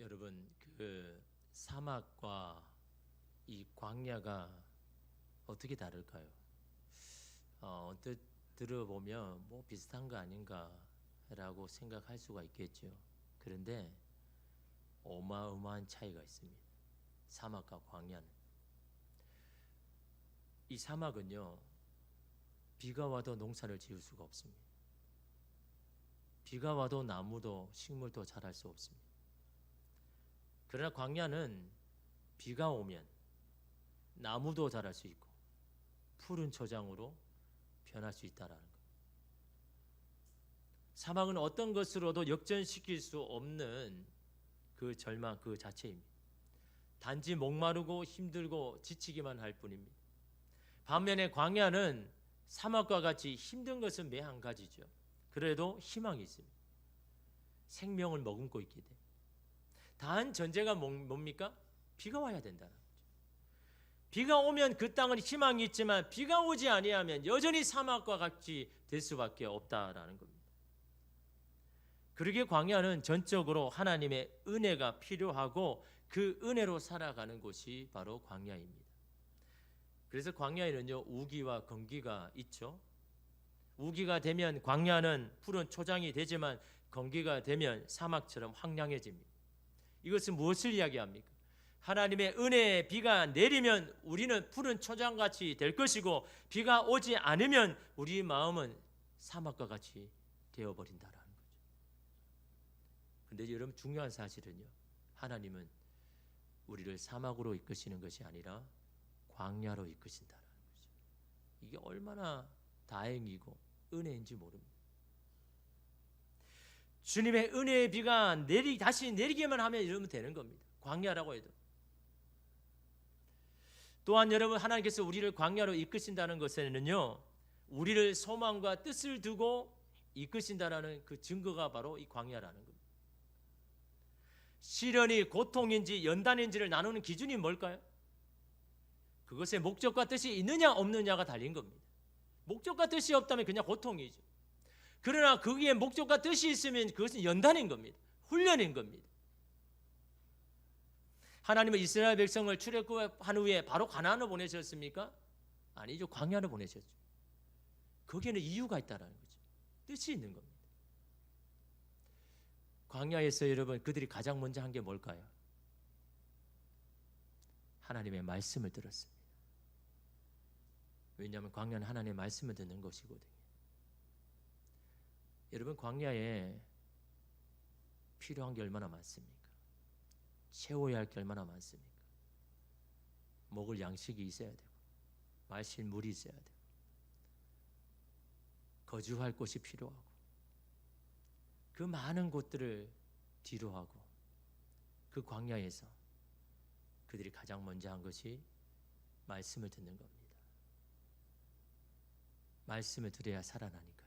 여러분, 그 사막과 이 광야가 어떻게 다를까요? 언뜻 들어보면 뭐 비슷한 거 아닌가라고 생각할 수가 있겠죠. 그런데 어마어마한 차이가 있습니다. 사막과 광야는. 이 사막은요, 비가 와도 농사를 지을 수가 없습니다. 비가 와도 나무도 식물도 자랄 수 없습니다. 그러나 광야는 비가 오면 나무도 자랄 수 있고 푸른 초장으로 변할 수 있다라는 것. 사막은 어떤 것으로도 역전시킬 수 없는 그 절망 그 자체입니다. 단지 목마르고 힘들고 지치기만 할 뿐입니다. 반면에 광야는 사막과 같이 힘든 것은 매 한 가지죠. 그래도 희망이 있습니다. 생명을 머금고 있기 때문에. 단 전제가 뭡니까? 비가 와야 된다는 거죠. 비가 오면 그 땅은 희망이 있지만 비가 오지 아니하면 여전히 사막과 같이 될 수밖에 없다라는 겁니다. 그러기에 광야는 전적으로 하나님의 은혜가 필요하고 그 은혜로 살아가는 곳이 바로 광야입니다. 그래서 광야에는요, 우기와 건기가 있죠. 우기가 되면 광야는 푸른 초장이 되지만 건기가 되면 사막처럼 황량해집니다. 이것은 무엇을 이야기합니까? 하나님의 은혜의 비가 내리면 우리는 푸른 초장같이 될 것이고 비가 오지 않으면 우리 마음은 사막과 같이 되어버린다라는 거죠. 그런데 여러분, 중요한 사실은요, 하나님은 우리를 사막으로 이끄시는 것이 아니라 광야로 이끄신다라는 거죠. 이게 얼마나 다행이고 은혜인지 모릅니다. 주님의 은혜의 비가 다시 내리기만 하면 이러면 되는 겁니다. 광야라고 해도. 또한 여러분, 하나님께서 우리를 광야로 이끄신다는 것에는요, 우리를 소망과 뜻을 두고 이끄신다라는 그 증거가 바로 이 광야라는 겁니다. 시련이 고통인지 연단인지를 나누는 기준이 뭘까요? 그것의 목적과 뜻이 있느냐 없느냐가 달린 겁니다. 목적과 뜻이 없다면 그냥 고통이죠. 그러나 거기에 목적과 뜻이 있으면 그것은 연단인 겁니다. 훈련인 겁니다. 하나님은 이스라엘 백성을 출애굽한 후에 바로 가나안으로 보내셨습니까? 아니죠. 광야로 보내셨죠. 거기에는 이유가 있다는 거죠. 뜻이 있는 겁니다. 광야에서 여러분, 그들이 가장 먼저 한 게 뭘까요? 하나님의 말씀을 들었습니다. 왜냐하면 광야는 하나님의 말씀을 듣는 것이거든요. 여러분, 광야에 필요한 게 얼마나 많습니까? 채워야 할 게 얼마나 많습니까? 먹을 양식이 있어야 되고, 마실 물이 있어야 되고, 거주할 곳이 필요하고, 그 많은 곳들을 뒤로하고 그 광야에서 그들이 가장 먼저 한 것이 말씀을 듣는 겁니다. 말씀을 들어야 살아나니까요.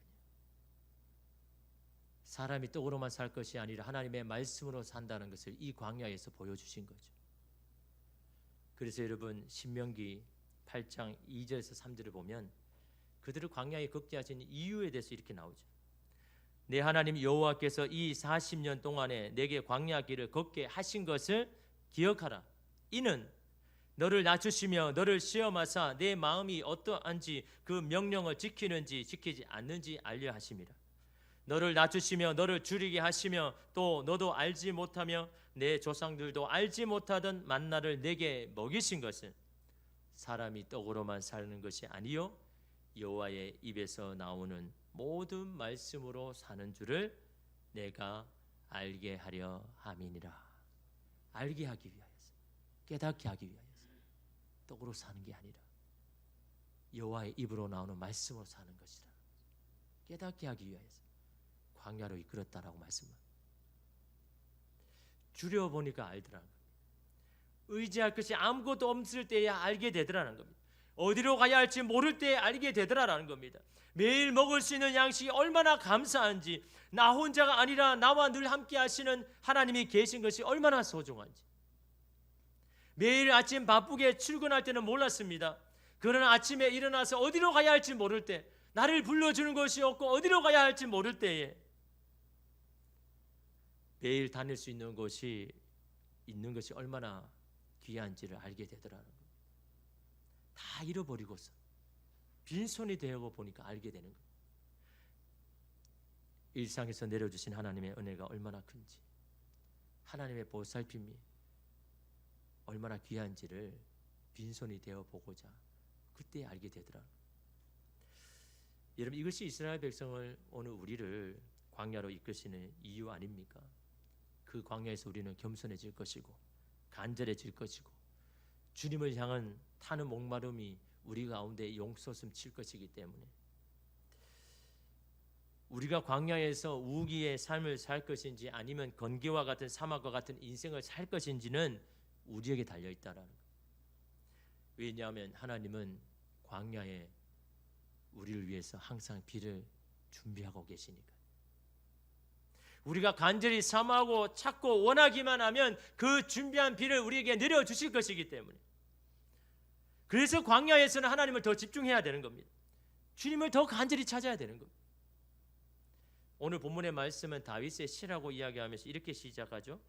사람이 떡으로만 살 것이 아니라 하나님의 말씀으로 산다는 것을 이 광야에서 보여주신 거죠. 그래서 여러분, 신명기 8장 2절에서 3절을 보면 그들을 광야에 걷게 하신 이유에 대해서 이렇게 나오죠. 내 하나님 여호와께서 이 40년 동안에 내게 광야 길을 걷게 하신 것을 기억하라. 이는 너를 낮추시며 너를 시험하사 내 마음이 어떠한지 그 명령을 지키는지 지키지 않는지 알려 하심이라. 너를 낮추시며 너를 줄이게 하시며 또 너도 알지 못하며 내 조상들도 알지 못하던 만나를 내게 먹이신 것은 사람이 떡으로만 사는 것이 아니요 여호와의 입에서 나오는 모든 말씀으로 사는 줄을 내가 알게 하려 함이니라. 알게 하기 위하여서, 깨닫게 하기 위하여서, 떡으로 사는 게 아니라 여호와의 입으로 나오는 말씀으로 사는 것이라. 깨닫게 하기 위하여서 광야로 이끌었다라고 말씀합니다. 줄여보니까 알더라는 겁니다. 의지할 것이 아무것도 없을 때야 알게 되더라는 겁니다. 어디로 가야 할지 모를 때 알게 되더라라는 겁니다. 매일 먹을 수 있는 양식이 얼마나 감사한지, 나 혼자가 아니라 나와 늘 함께 하시는 하나님이 계신 것이 얼마나 소중한지. 매일 아침 바쁘게 출근할 때는 몰랐습니다. 그러나 아침에 일어나서 어디로 가야 할지 모를 때, 나를 불러주는 것이 없고 어디로 가야 할지 모를 때에 매일 다닐 수 있는 곳이 있는 것이 얼마나 귀한지를 알게 되더라는 거예요. 다 잃어버리고서 빈손이 되고 보니까 알게 되는 거예요. 일상에서 내려주신 하나님의 은혜가 얼마나 큰지, 하나님의 보살핌이 얼마나 귀한지를 빈손이 되어 보고자 그때 알게 되더라고요. 여러분, 이것이 이스라엘 백성을, 오늘 우리를 광야로 이끄시는 이유 아닙니까? 그 광야에서 우리는 겸손해질 것이고 간절해질 것이고 주님을 향한 타는 목마름이 우리 가운데 용솟음 칠 것이기 때문에 우리가 광야에서 우기의 삶을 살 것인지 아니면 건기와 같은 사막과 같은 인생을 살 것인지는 우리에게 달려있다라는 거예요. 왜냐하면 하나님은 광야에 우리를 위해서 항상 비를 준비하고 계시니까. 우리가 간절히 사모하고 찾고 원하기만 하면 그 준비한 비를 우리에게 내려주실 것이기 때문에, 그래서 광야에서는 하나님을 더 집중해야 되는 겁니다. 주님을 더 간절히 찾아야 되는 겁니다. 오늘 본문의 말씀은 다윗의 시라고 이야기하면서 이렇게 시작하죠.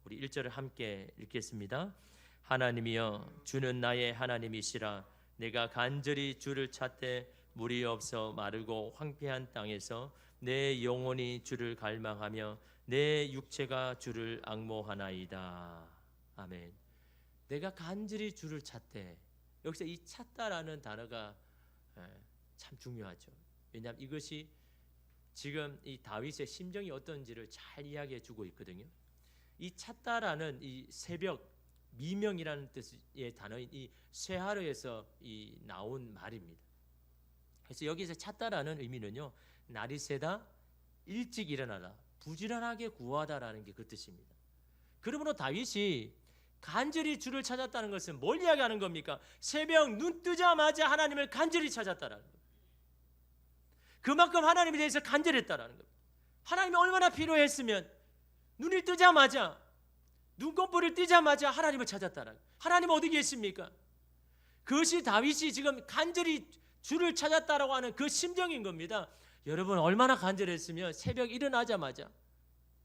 우리 1절을 함께 읽겠습니다. 하나님이여, 주는 나의 하나님이시라. 내가 간절히 주를 찾되 물이 없어 마르고 황폐한 땅에서 내 영혼이 주를 갈망하며 내 육체가 주를 앙모하나이다. 아멘. 내가 간절히 주를 찾되, 여기서 이 찾다라는 단어가 참 중요하죠. 왜냐하면 이것이 지금 이 다윗의 심정이 어떤지를 잘 이야기해 주고 있거든요. 이 찾다라는 이 새벽, 미명이라는 뜻의 단어인 이 쇠하르에서 나온 말입니다. 그래서 여기서 찾다라는 의미는요, 날이 새다, 일찍 일어나다, 부지런하게 구하다라는 게 그 뜻입니다. 그러므로 다윗이 간절히 주를 찾았다는 것은 뭘 이야기하는 겁니까? 새벽 눈 뜨자마자 하나님을 간절히 찾았다라는 겁니다. 그만큼 하나님에 대해서 간절했다라는 겁니다. 하나님이 얼마나 필요했으면 눈이 뜨자마자, 눈꺼풀을 뜨자마자 하나님을 찾았다라는 거예요. 하나님 어디 계십니까? 그것이 다윗이 지금 간절히 주를 찾았다라고 하는 그 심정인 겁니다. 여러분, 얼마나 간절했으면 새벽 일어나자마자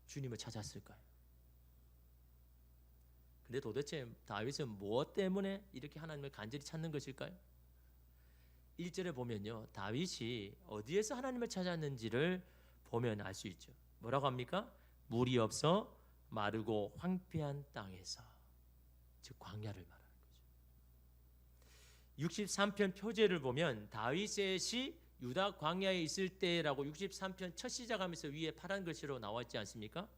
주님을 찾았을까요? 근데 도대체 다윗은 무엇 때문에 이렇게 하나님을 간절히 찾는 것일까요? 1절에 보면요, 다윗이 어디에서 하나님을 찾았는지를 보면 알 수 있죠. 뭐라고 합니까? 물이 없어 마르고 황폐한 땅에서, 즉 광야를 말하는 거죠. 63편 표제를 보면 다윗의 시 유다 광야에 있을 때라고 63편 첫 시작하면서 위에 파란 글씨로 나와 있지 않습니까?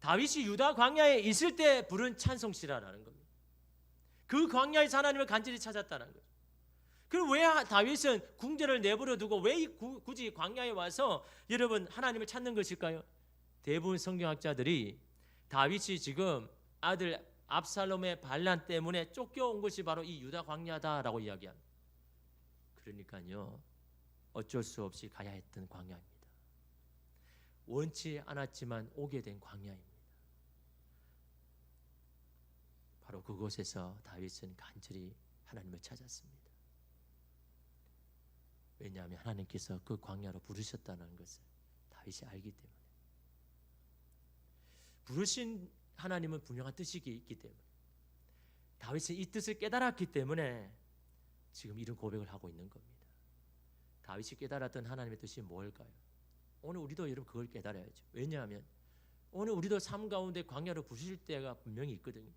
다윗이 유다 광야에 있을 때 부른 찬송시라는 겁니다. 그 광야에서 하나님을 간절히 찾았다는 거죠. 그럼 왜 다윗은 궁전을 내버려 두고 왜 굳이 광야에 와서 여러분 하나님을 찾는 것일까요? 대부분 성경학자들이 다윗이 지금 아들 압살롬의 반란 때문에 쫓겨온 것이 바로 이 유다 광야다라고 이야기합니다. 그러니까요, 어쩔 수 없이 가야 했던 광야입니다. 원치 않았지만 오게 된 광야입니다. 바로 그곳에서 다윗은 간절히 하나님을 찾았습니다. 왜냐하면 하나님께서 그 광야로 부르셨다는 것을 다윗이 알기 때문에, 부르신 하나님은 분명한 뜻이 있기 때문에, 다윗은 이 뜻을 깨달았기 때문에 지금 이런 고백을 하고 있는 겁니다. 다윗이 깨달았던 하나님의 뜻이 뭘까요? 오늘 우리도 여러분 그걸 깨달아야죠. 왜냐하면 오늘 우리도 삶 가운데 광야로 부르실 때가 분명히 있거든요.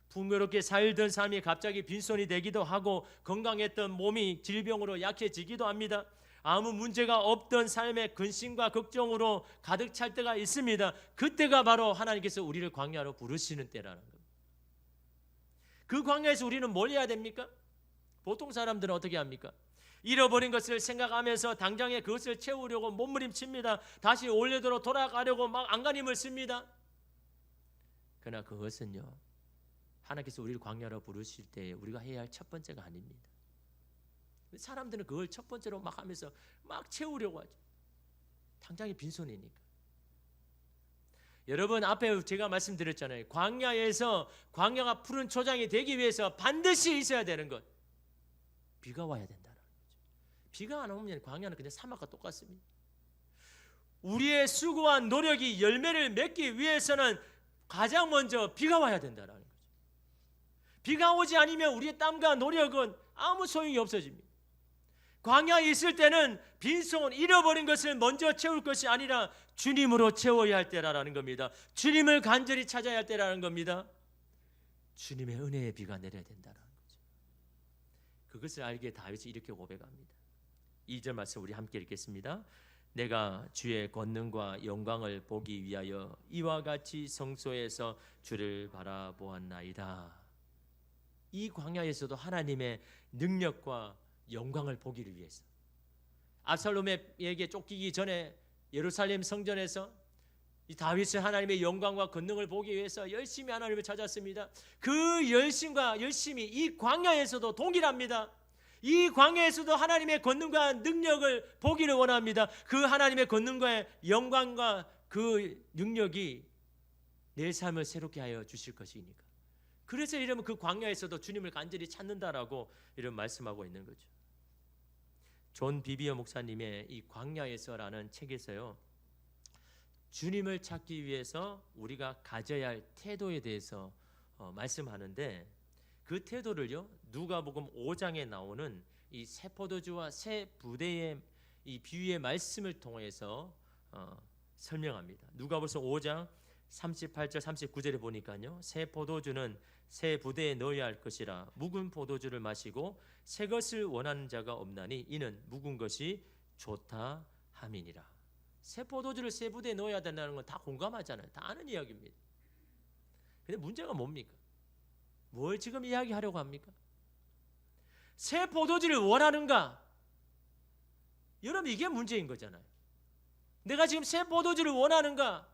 풍요롭게 살던 삶이 갑자기 빈손이 되기도 하고, 건강했던 몸이 질병으로 약해지기도 합니다. 아무 문제가 없던 삶의 근심과 걱정으로 가득 찰 때가 있습니다. 그때가 바로 하나님께서 우리를 광야로 부르시는 때라는 겁니다. 그 광야에서 우리는 뭘 해야 됩니까? 보통 사람들은 어떻게 합니까? 잃어버린 것을 생각하면서 당장에 그것을 채우려고 몸부림칩니다. 다시 원래대로 돌아가려고 막 안간힘을 씁니다. 그러나 그것은요, 하나님께서 우리를 광야로 부르실 때 우리가 해야 할 첫 번째가 아닙니다. 사람들은 그걸 첫 번째로 막 하면서 막 채우려고 하죠. 당장에 빈손이니까. 여러분, 앞에 제가 말씀드렸잖아요. 광야에서 광야가 푸른 초장이 되기 위해서 반드시 있어야 되는 것, 비가 와야 된다는 거죠. 비가 안 오면 광야는 그냥 사막과 똑같습니다. 우리의 수고한 노력이 열매를 맺기 위해서는 가장 먼저 비가 와야 된다는 거죠. 비가 오지 않으면 우리의 땀과 노력은 아무 소용이 없어집니다. 광야에 있을 때는 빈손 잃어버린 것을 먼저 채울 것이 아니라 주님으로 채워야 할 때라는 겁니다. 주님을 간절히 찾아야 할 때라는 겁니다. 주님의 은혜의 비가 내려야 된다는 거죠. 그것을 알기에 다윗이 이렇게 고백합니다. 2절 말씀 우리 함께 읽겠습니다. 내가 주의 권능과 영광을 보기 위하여 이와 같이 성소에서 주를 바라보았나이다. 이 광야에서도 하나님의 능력과 영광을 보기를 위해서, 압살롬에게 쫓기기 전에 예루살렘 성전에서 이 다윗은 하나님의 영광과 권능을 보기 위해서 열심히 하나님을 찾았습니다. 그 열심이 이 광야에서도 동일합니다. 이 광야에서도 하나님의 권능과 능력을 보기를 원합니다. 그 하나님의 권능과 영광과 그 능력이 내 삶을 새롭게 하여 주실 것이니까. 그래서 이러면 그 광야에서도 주님을 간절히 찾는다라고 이런 말씀하고 있는 거죠. 존 비비어 목사님의 이 광야에서라는 책에서요, 주님을 찾기 위해서 우리가 가져야 할 태도에 대해서 말씀하는데, 그 태도를요 누가복음 5장에 나오는 이 새 포도주와 새 부대의 이 비유의 말씀을 통해서 설명합니다. 누가복음 5장 38절 39절에 보니까요, 새 포도주는 새 부대에 넣어야 할 것이라 묵은 포도주를 마시고 새 것을 원하는 자가 없나니 이는 묵은 것이 좋다 함이니라. 새 포도주를 새 부대에 넣어야 된다는 건 다 공감하잖아요. 다 아는 이야기입니다. 근데 문제가 뭡니까? 뭘 지금 이야기하려고 합니까? 새 포도주를 원하는가? 여러분, 이게 문제인 거잖아요. 내가 지금 새 포도주를 원하는가?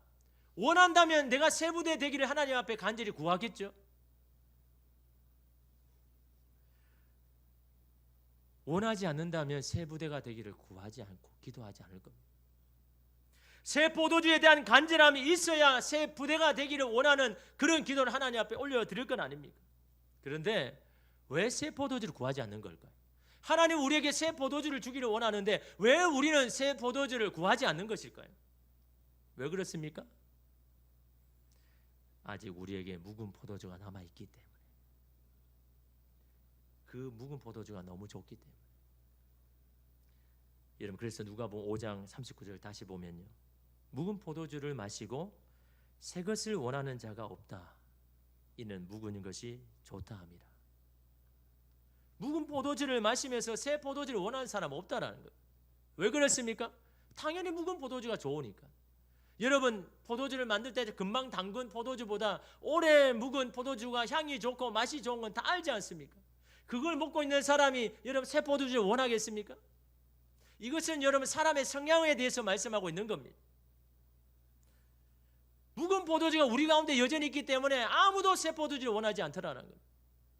원한다면 내가 새 부대 되기를 하나님 앞에 간절히 구하겠죠. 원하지 않는다면 새 부대가 되기를 구하지 않고 기도하지 않을 겁니다. 새 포도주에 대한 간절함이 있어야 새 부대가 되기를 원하는 그런 기도를 하나님 앞에 올려드릴 건 아닙니까? 그런데 왜 새 포도주를 구하지 않는 걸까요? 하나님 우리에게 새 포도주를 주기를 원하는데 왜 우리는 새 포도주를 구하지 않는 것일까요? 왜 그렇습니까? 아직 우리에게 묵은 포도주가 남아있기 때문에, 그 묵은 포도주가 너무 좋기 때문에. 여러분, 그래서 누가복음 5장 39절 다시 보면요, 묵은 포도주를 마시고 새 것을 원하는 자가 없다. 이는 묵은 것이 좋다 함이라. 묵은 포도주를 마시면서 새 포도주를 원하는 사람 없다라는 거예요. 왜 그렇습니까? 당연히 묵은 포도주가 좋으니까. 여러분, 포도주를 만들 때 금방 담근 포도주보다 오래 묵은 포도주가 향이 좋고 맛이 좋은 건 다 알지 않습니까? 그걸 먹고 있는 사람이 여러분 새 포도주를 원하겠습니까? 이것은 여러분 사람의 성향에 대해서 말씀하고 있는 겁니다. 묵은 포도주가 우리 가운데 여전히 있기 때문에 아무도 새 포도주를 원하지 않더라는 거예요.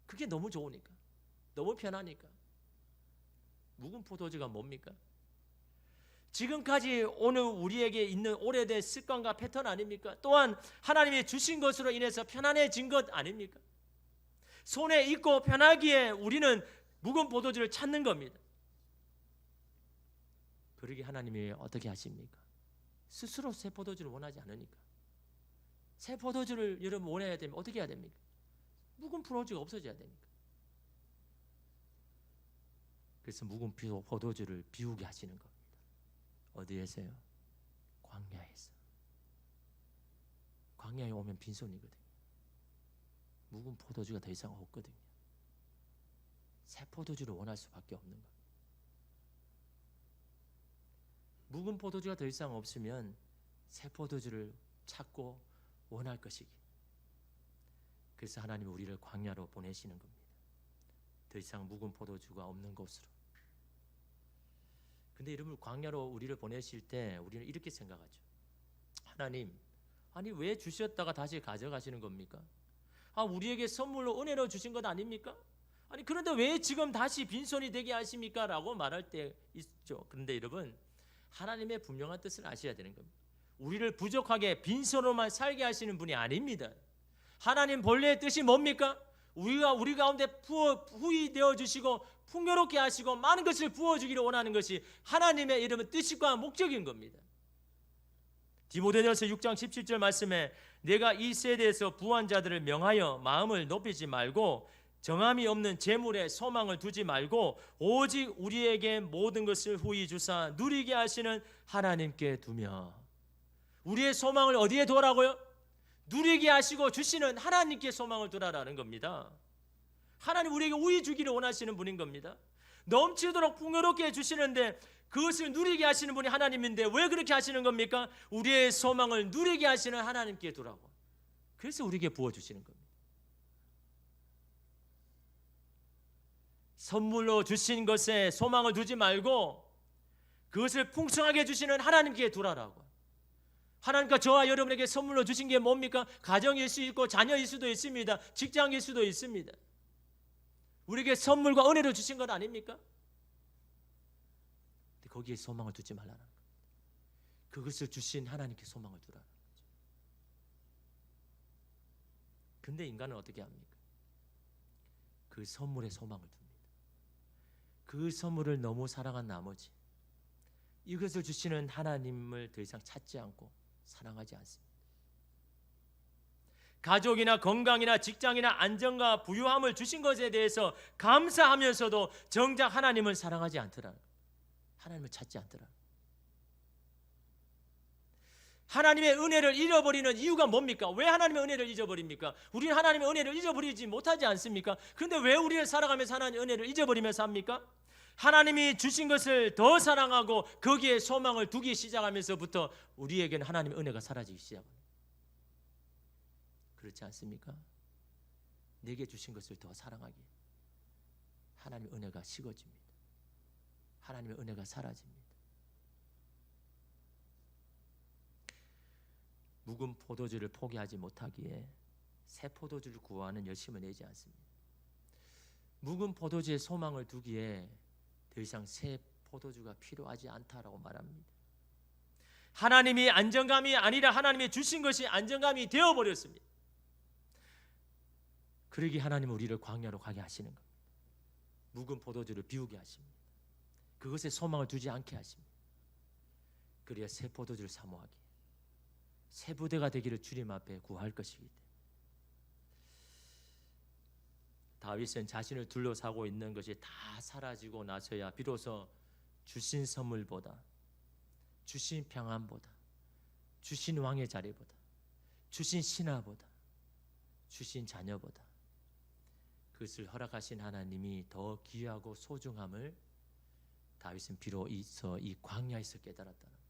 그게 너무 좋으니까, 너무 편하니까. 묵은 포도주가 뭡니까? 지금까지 오늘 우리에게 있는 오래된 습관과 패턴 아닙니까? 또한 하나님이 주신 것으로 인해서 편안해진 것 아닙니까? 손에 있고 편하기에 우리는 묵은 포도주를 찾는 겁니다. 그러게 하나님이 어떻게 하십니까? 스스로 새 포도주를 원하지 않으니까. 새 포도주를 여러분 원해야 되면 어떻게 해야 됩니까? 묵은 포도주가 없어져야 됩니까? 그래서 묵은 포도주를 비우게 하시는 겁니다. 어디에서요? 광야에서. 광야에 오면 빈손이거든요. 묵은 포도주가 더 이상 없거든요. 새 포도주를 원할 수밖에 없는 겁니다. 묵은 포도주가 더 이상 없으면 새 포도주를 찾고 원할 것이기. 그래서 하나님이 우리를 광야로 보내시는 겁니다. 더 이상 묵은 포도주가 없는 곳으로. 근데 여러분, 광야로 우리를 보내실 때 우리는 이렇게 생각하죠. 하나님, 아니 왜 주셨다가 다시 가져가시는 겁니까? 우리에게 선물로 은혜로 주신 것 아닙니까? 아니 그런데 왜 지금 다시 빈손이 되게 하십니까? 라고 말할 때 있죠. 그런데 여러분, 하나님의 분명한 뜻을 아셔야 되는 겁니다. 우리를 부족하게 빈손으로만 살게 하시는 분이 아닙니다. 하나님 본래의 뜻이 뭡니까? 우리 가운데 후히 되어 주시고 풍요롭게 하시고 많은 것을 부어주기를 원하는 것이 하나님의 이름은 뜻과 목적인 겁니다. 디모데전서 6장 17절 말씀에 내가 이 세대에서 부한 자들을 명하여 마음을 높이지 말고 정함이 없는 재물에 소망을 두지 말고 오직 우리에게 모든 것을 후히 주사 누리게 하시는 하나님께 두며. 우리의 소망을 어디에 두라고요? 누리게 하시고 주시는 하나님께 소망을 두라라는 겁니다. 하나님 우리에게 우위 주기를 원하시는 분인 겁니다. 넘치도록 풍요롭게 해주시는데 그것을 누리게 하시는 분이 하나님인데 왜 그렇게 하시는 겁니까? 우리의 소망을 누리게 하시는 하나님께 두라고. 그래서 우리에게 부어주시는 겁니다. 선물로 주신 것에 소망을 두지 말고 그것을 풍성하게 해주시는 하나님께 두라라고. 하나님과 저와 여러분에게 선물로 주신 게 뭡니까? 가정일 수 있고 자녀일 수도 있습니다. 직장일 수도 있습니다. 우리에게 선물과 은혜를 주신 것 아닙니까? 거기에 소망을 두지 말라는 겁니다. 그것을 주신 하나님께 소망을 두라는 거죠. 근데 인간은 어떻게 합니까? 그 선물에 소망을 둡니다. 그 선물을 너무 사랑한 나머지 이것을 주시는 하나님을 더 이상 찾지 않고 사랑하지 않습니다. 가족이나 건강이나 직장이나 안정과 부유함을 주신 것에 대해서 감사하면서도 정작 하나님을 사랑하지 않더라는 거예요. 하나님을 찾지 않더라. 하나님의 은혜를 잃어버리는 이유가 뭡니까? 왜 하나님의 은혜를 잊어버립니까? 우리는 하나님의 은혜를 잊어버리지 못하지 않습니까? 그런데 왜 우리는 살아가면서 하나님의 은혜를 잊어버리면서 합니까? 하나님이 주신 것을 더 사랑하고 거기에 소망을 두기 시작하면서부터 우리에게는 하나님의 은혜가 사라지기 시작합니다. 그렇지 않습니까? 내게 주신 것을 더 사랑하기 하나님의 은혜가 식어집니다. 하나님의 은혜가 사라집니다. 묵은 포도주를 포기하지 못하기에 새 포도주를 구하는 열심을 내지 않습니다. 묵은 포도주에 소망을 두기에 더 이상 새 포도주가 필요하지 않다라고 말합니다. 하나님이 안정감이 아니라 하나님이 주신 것이 안정감이 되어버렸습니다. 그러기 하나님은 우리를 광야로 가게 하시는 겁니다. 묵은 포도주를 비우게 하십니다. 그것에 소망을 두지 않게 하십니다. 그래야 새 포도주를 사모하기, 새 부대가 되기를 주님 앞에 구할 것이기 때문에. 다윗은 자신을 둘러싸고 있는 것이 다 사라지고 나서야 비로소 주신 선물보다, 주신 평안보다, 주신 왕의 자리보다, 주신 신하보다, 주신 자녀보다 그것을 허락하신 하나님이 더 귀하고 소중함을 다윗은 비로소 이 광야에서 깨달았다는 거예요.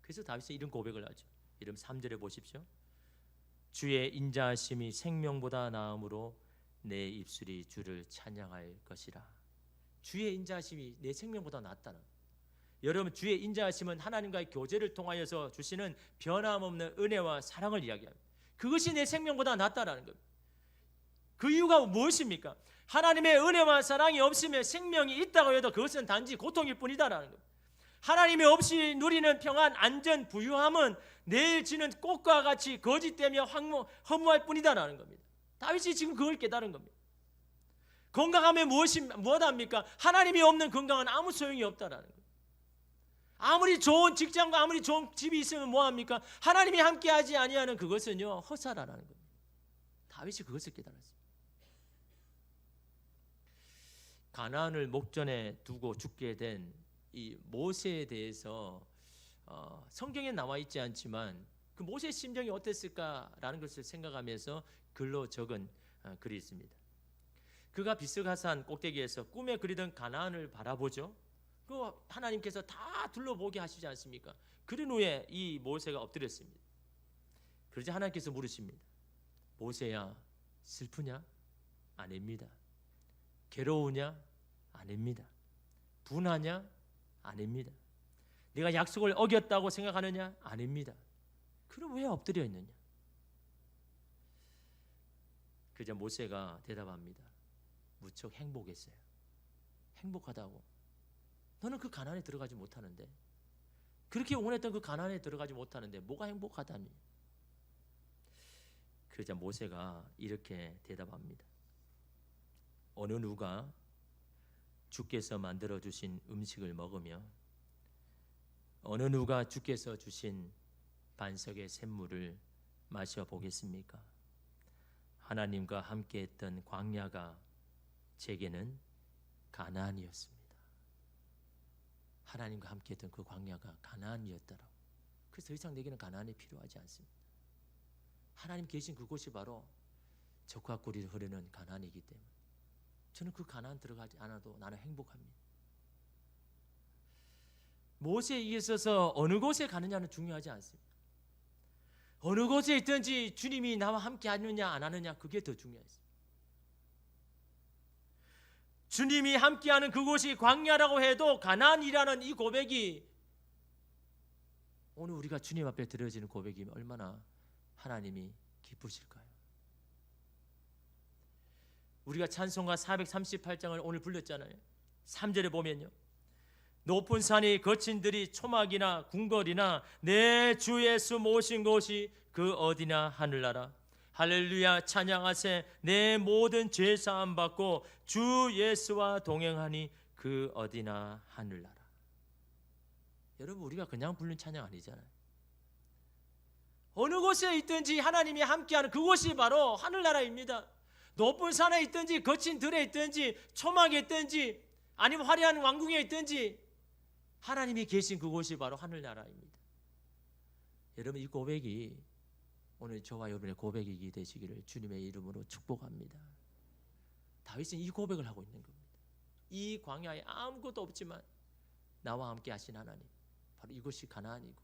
그래서 다윗은 이런 고백을 하죠. 이름 3절에 보십시오. 주의 인자하심이 생명보다 나음으로 내 입술이 주를 찬양할 것이라. 주의 인자하심이 내 생명보다 낫다는 거예요. 여러분, 주의 인자하심은 하나님과의 교제를 통하여서 주시는 변함없는 은혜와 사랑을 이야기합니다. 그것이 내 생명보다 낫다라는 겁니다. 그 이유가 무엇입니까? 하나님의 은혜와 사랑이 없으면 생명이 있다고 해도 그것은 단지 고통일 뿐이다라는 겁니다. 하나님이 없이 누리는 평안, 안전, 부유함은 내일 지는 꽃과 같이 거짓되며 허무할 뿐이다라는 겁니다. 다윗이 지금 그걸 깨달은 겁니다. 건강하면 무엇합니까? 하나님이 없는 건강은 아무 소용이 없다라는 거예요. 아무리 좋은 직장과 아무리 좋은 집이 있으면 뭐합니까? 하나님이 함께하지 아니하는 그것은요 허사라는 겁니다. 다윗이 그것을 깨달았습니다. 가나안을 목전에 두고 죽게 된 이 모세에 대해서 성경에 나와 있지 않지만 그 모세의 심정이 어땠을까라는 것을 생각하면서 글로 적은 글이 있습니다. 그가 비스가산 꼭대기에서 꿈에 그리던 가나안을 바라보죠. 그 하나님께서 다 둘러보게 하시지 않습니까? 그런 후에 이 모세가 엎드렸습니다. 그러자 하나님께서 물으십니다. 모세야, 슬프냐? 아닙니다. 괴로우냐? 아닙니다. 분하냐? 아닙니다. 네가 약속을 어겼다고 생각하느냐? 아닙니다. 그럼 왜 엎드려 있느냐? 그러자 모세가 대답합니다. 무척 행복했어요. 행복하다고. 너는 그 가나안에 들어가지 못하는데, 그렇게 원했던 그 가나안에 들어가지 못하는데 뭐가 행복하다니? 그러자 모세가 이렇게 대답합니다. 어느 누가 주께서 만들어 주신 음식을 먹으며 어느 누가 주께서 주신 반석의 샘물을 마셔보겠습니까? 하나님과 함께했던 광야가 제게는 가나안이었습니다. 하나님과 함께했던 그 광야가 가나안이었더라고. 그래서 더 이상 내게는 가나안이 필요하지 않습니다. 하나님 계신 그곳이 바로 젖과 꿀이 흐르는 가나안이기 때문에 저는 그 가나안 들어가지 않아도 나는 행복합니다. 모세에 있어서 어느 곳에 가느냐는 중요하지 않습니다. 어느 곳에 있든지 주님이 나와 함께 하느냐 안 하느냐 그게 더 중요했습니다. 주님이 함께하는 그곳이 광야라고 해도 가나안이라는 이 고백이 오늘 우리가 주님 앞에 드려지는 고백이 얼마나 하나님이 기쁘실까요? 우리가 찬송가 438장을 오늘 불렀잖아요. 3절에 보면요, 높은 산이 거친 들이 초막이나 궁궐이나 내 주 예수 모신 곳이 그 어디나 하늘나라. 할렐루야 찬양하세. 내 모든 죄 사함 받고 주 예수와 동행하니 그 어디나 하늘나라. 여러분, 우리가 그냥 부르는 찬양 아니잖아요. 어느 곳에 있든지 하나님이 함께하는 그곳이 바로 하늘나라입니다. 높은 산에 있든지 거친 들에 있든지 초막에 있든지 아니면 화려한 왕궁에 있든지 하나님이 계신 그곳이 바로 하늘나라입니다. 여러분, 이 고백이 오늘 저와 여러분의 고백이 되시기를 주님의 이름으로 축복합니다. 다윗은 이 고백을 하고 있는 겁니다. 이 광야에 아무것도 없지만 나와 함께 하신 하나님, 바로 이곳이 가나안이고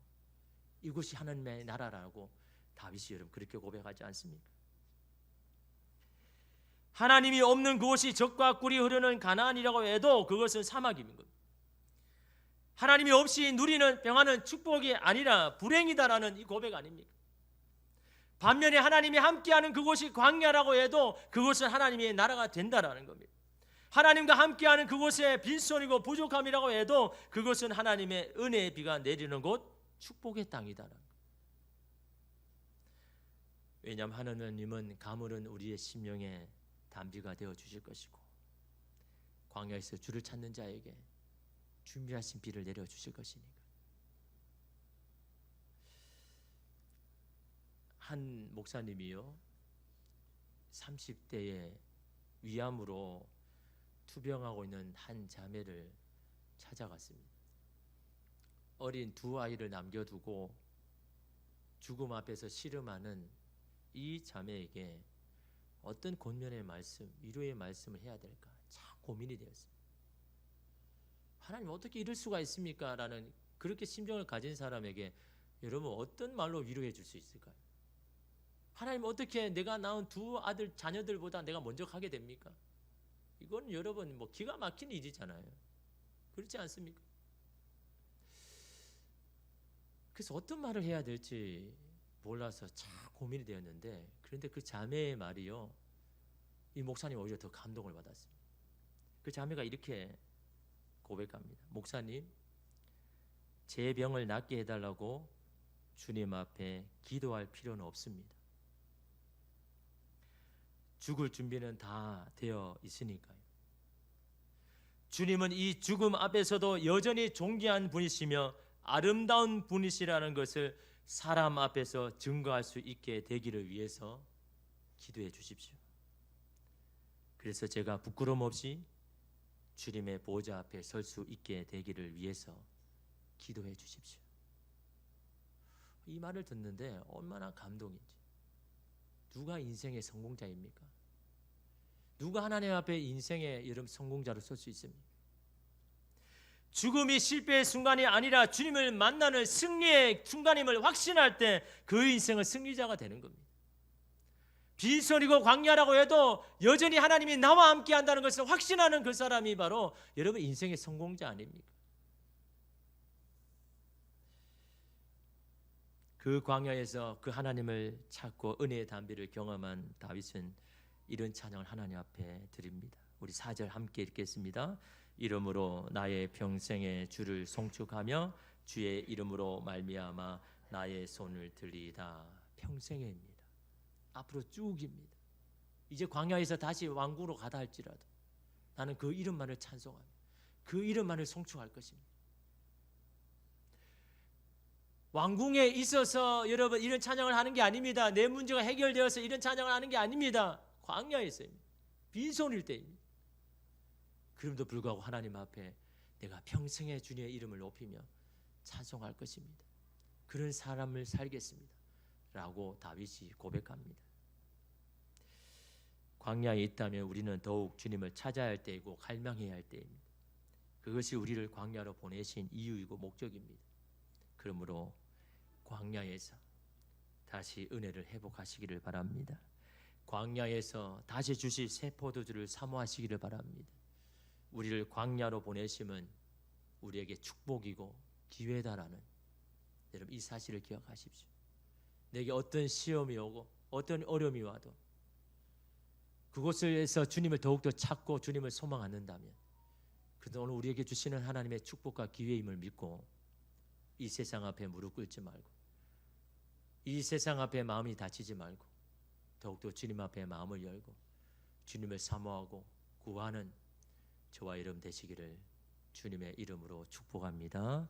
이곳이 하나님의 나라라고 다윗이 여러분 그렇게 고백하지 않습니까? 하나님이 없는 그곳이 젖과 꿀이 흐르는 가나안이라고 해도 그것은 사막인 겁니다. 하나님이 없이 누리는 평안은 축복이 아니라 불행이다라는 이 고백 아닙니까? 반면에 하나님이 함께하는 그곳이 광야라고 해도 그곳은 하나님의 나라가 된다라는 겁니다. 하나님과 함께하는 그곳에 빈손이고 부족함이라고 해도 그것은 하나님의 은혜의 비가 내리는 곳, 축복의 땅이다라는 겁니다. 왜냐하면 하나님은 가물은 우리의 심령에 담비가 되어 주실 것이고 광야에서 주를 찾는 자에게 준비하신 비를 내려 주실 것이니까. 한 목사님이요 30대에 위암으로 투병하고 있는 한 자매를 찾아갔습니다. 어린 두 아이를 남겨두고 죽음 앞에서 씨름하는 이 자매에게 어떤 권면의 말씀, 위로의 말씀을 해야 될까 참 고민이 되었습니다. 하나님 어떻게 이럴 수가 있습니까? 라는 그렇게 심정을 가진 사람에게 여러분 어떤 말로 위로해 줄 수 있을까요? 하나님 어떻게 내가 낳은 두 아들 자녀들보다 내가 먼저 가게 됩니까? 이건 여러분 뭐 기가 막힌 일이잖아요. 그렇지 않습니까? 그래서 어떤 말을 해야 될지 몰라서 참 고민이 되었는데, 그런데 그 자매의 말이요 이 목사님 오히려 더 감동을 받았습니다. 그 자매가 이렇게 고백합니다. 목사님, 제 병을 낫게 해달라고 주님 앞에 기도할 필요는 없습니다. 죽을 준비는 다 되어 있으니까요. 주님은 이 죽음 앞에서도 여전히 존귀한 분이시며 아름다운 분이시라는 것을 사람 앞에서 증거할 수 있게 되기를 위해서 기도해 주십시오. 그래서 제가 부끄럼 없이 주님의 보좌 앞에 설 수 있게 되기를 위해서 기도해 주십시오. 이 말을 듣는데 얼마나 감동인지. 누가 인생의 성공자입니까? 누가 하나님 앞에 인생의 여러분 성공자로 설 수 있습니까? 죽음이 실패의 순간이 아니라 주님을 만나는 승리의 순간임을 확신할 때 그 인생은 승리자가 되는 겁니다. 빈손이고 광야라고 해도 여전히 하나님이 나와 함께 한다는 것을 확신하는 그 사람이 바로 여러분 인생의 성공자 아닙니까? 그 광야에서 그 하나님을 찾고 은혜의 담비를 경험한 다윗은 이런 찬양을 하나님 앞에 드립니다. 우리 4절 함께 읽겠습니다. 이름으로 나의 평생에 주를 송축하며 주의 이름으로 말미암아 나의 손을 들리다. 평생에입니다. 앞으로 쭉입니다. 이제 광야에서 다시 왕궁으로 가다 할지라도 나는 그 이름만을 찬송하며 그 이름만을 송축할 것입니다. 왕궁에 있어서 여러분 이런 찬양을 하는 게 아닙니다. 내 문제가 해결되어서 이런 찬양을 하는 게 아닙니다. 광야에서입니다. 빈손일 때입니다. 그럼에도 불구하고 하나님 앞에 내가 평생에 주님의 이름을 높이며 찬송할 것입니다. 그런 사람을 살겠습니다. 라고 다윗이 고백합니다. 광야에 있다면 우리는 더욱 주님을 찾아야 할 때이고 갈망해야 할 때입니다. 그것이 우리를 광야로 보내신 이유이고 목적입니다. 그러므로 광야에서 다시 은혜를 회복하시기를 바랍니다. 광야에서 다시 주실 새 포도주를 사모하시기를 바랍니다. 우리를 광야로 보내심은 우리에게 축복이고 기회다라는 여러분 이 사실을 기억하십시오. 내게 어떤 시험이 오고 어떤 어려움이 와도 그곳에서 주님을 더욱더 찾고 주님을 소망한다면 그래도 오늘 우리에게 주시는 하나님의 축복과 기회임을 믿고 이 세상 앞에 무릎 꿇지 말고 이 세상 앞에 마음이 다치지 말고 더욱더 주님 앞에 마음을 열고 주님을 사모하고 구하는 저와 여러분 되시기를 주님의 이름으로 축복합니다.